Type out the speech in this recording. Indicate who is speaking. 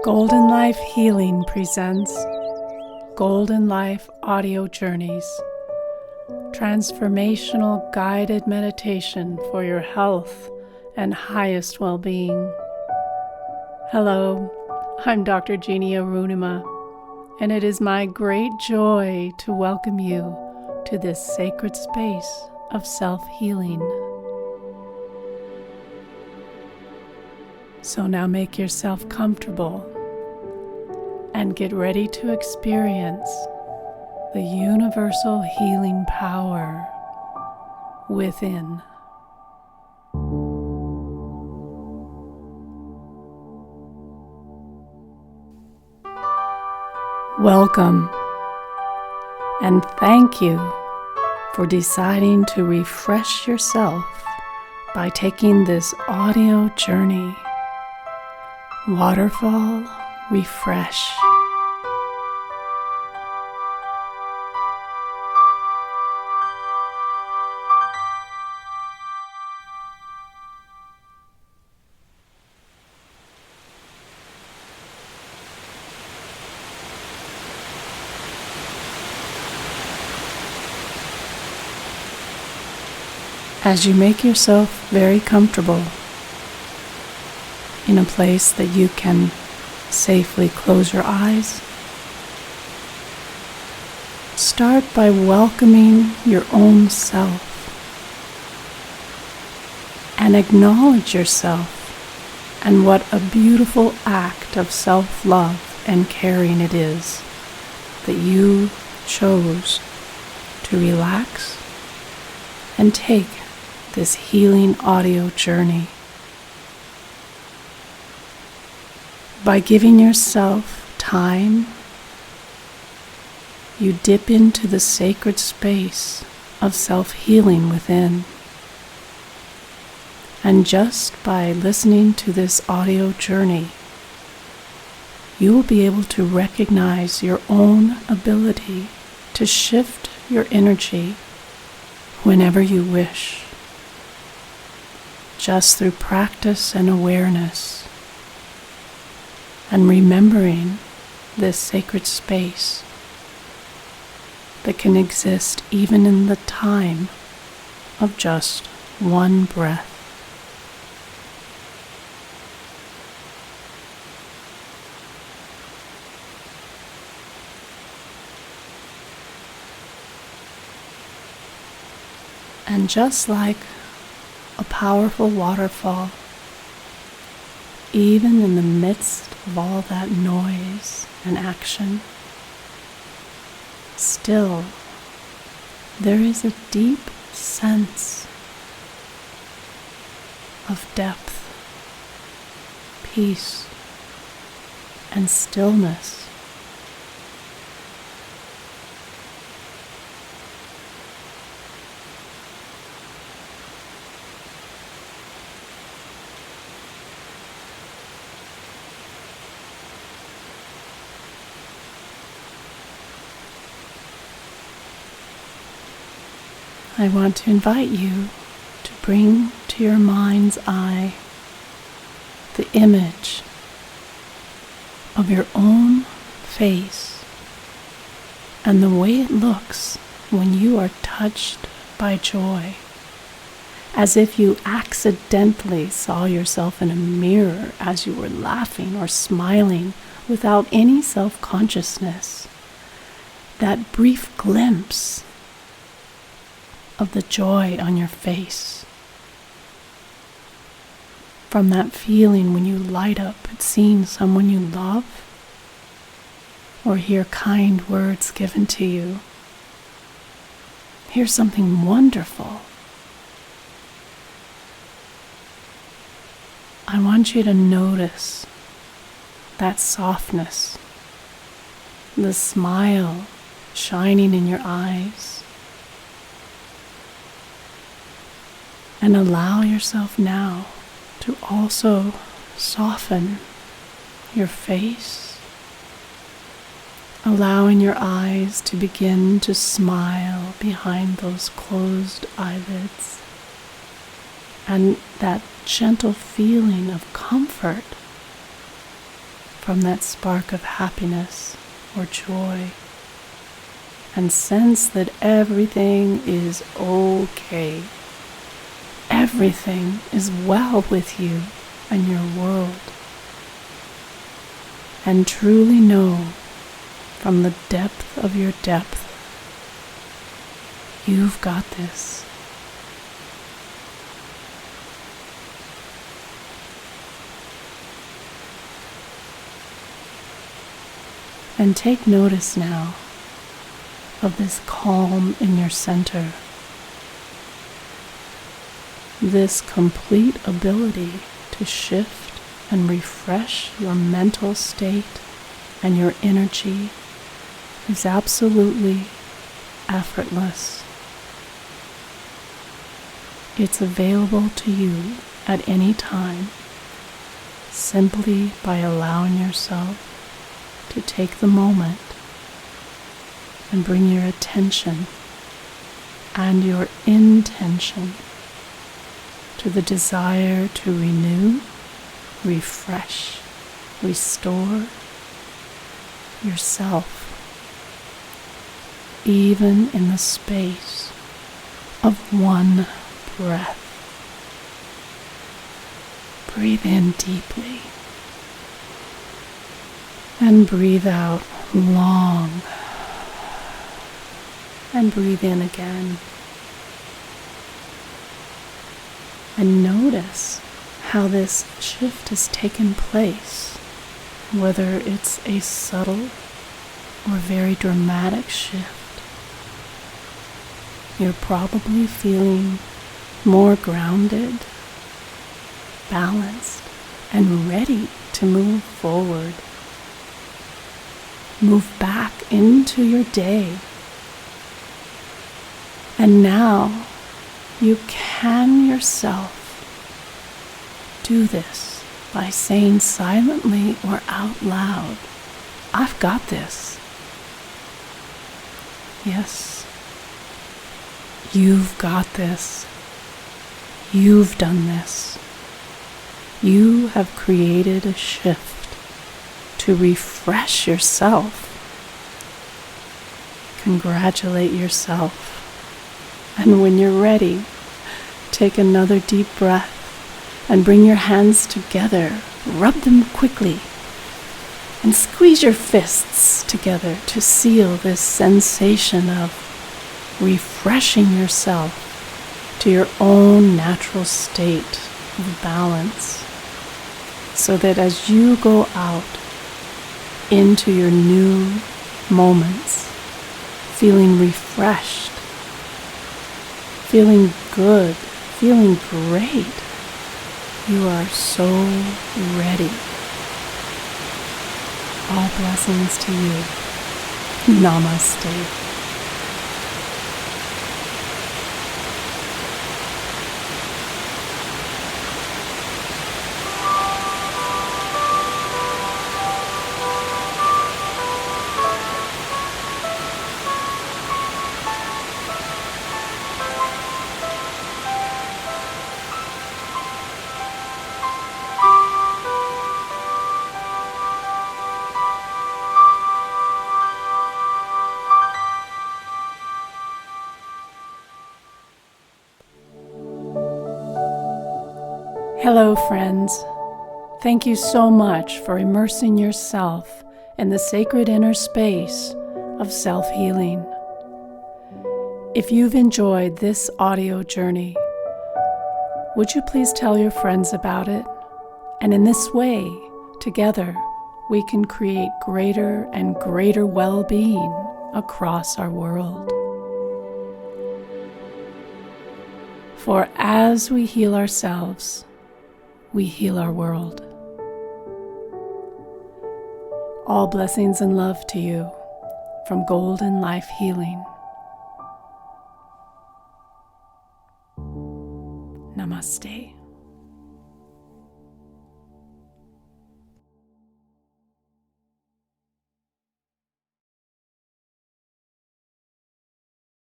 Speaker 1: Golden Life Healing presents Golden Life Audio Journeys, transformational guided meditation for your health and highest well-being. Hello, I'm Dr. Jeannie Arunima, and it is my great joy to welcome you to this sacred space of self-healing. So now make yourself comfortable and get ready to experience the universal healing power within. Welcome, and thank you for deciding to refresh yourself by taking this audio journey. Waterfall, refresh. As you make yourself very comfortable in a place that you can safely close your eyes, start by welcoming your own self and acknowledge yourself and what a beautiful act of self-love and caring it is that you chose to relax and take this healing audio journey. By giving yourself time, you dip into the sacred space of self-healing within. And just by listening to this audio journey, you will be able to recognize your own ability to shift your energy whenever you wish, just through practice and awareness, and remembering this sacred space that can exist even in the time of just one breath. And just like a powerful waterfall, even in the midst of all that noise and action, still there is a deep sense of depth, peace, and stillness. I want to invite you to bring to your mind's eye the image of your own face and the way it looks when you are touched by joy, as if you accidentally saw yourself in a mirror as you were laughing or smiling without any self-consciousness. That brief glimpse of the joy on your face, from that feeling when you light up at seeing someone you love or hear kind words given to you, hear something wonderful. I want you to notice that softness, the smile shining in your eyes. And allow yourself now to also soften your face, allowing your eyes to begin to smile behind those closed eyelids, and that gentle feeling of comfort from that spark of happiness or joy, and sense that everything is okay. Everything is well with you and your world. And truly know from the depth of your depth, you've got this. And take notice now of this calm in your center, this complete ability to shift and refresh your mental state and your energy is absolutely effortless. It's available to you at any time, simply by allowing yourself to take the moment and bring your attention and your intention to the desire to renew, refresh, restore yourself, even in the space of one breath. Breathe in deeply and breathe out long, and breathe in again. And notice how this shift has taken place, whether it's a subtle or very dramatic shift. You're probably feeling more grounded, balanced, and ready to move forward. Move back into your day. And now you can yourself do this by saying silently or out loud, I've got this. Yes, you've got this. You've done this. You have created a shift to refresh yourself. Congratulate yourself. And when you're ready, take another deep breath and bring your hands together. Rub them quickly and squeeze your fists together to seal this sensation of refreshing yourself to your own natural state of balance, so that as you go out into your new moments, feeling refreshed, feeling good, feeling great, you are so ready. All blessings to you. Namaste. Hello, friends. Thank you so much for immersing yourself in the sacred inner space of self-healing. If you've enjoyed this audio journey, would you please tell your friends about it? And in this way, together, we can create greater and greater well-being across our world. For as we heal ourselves, we heal our world. All blessings and love to you from Golden Life Healing. Namaste.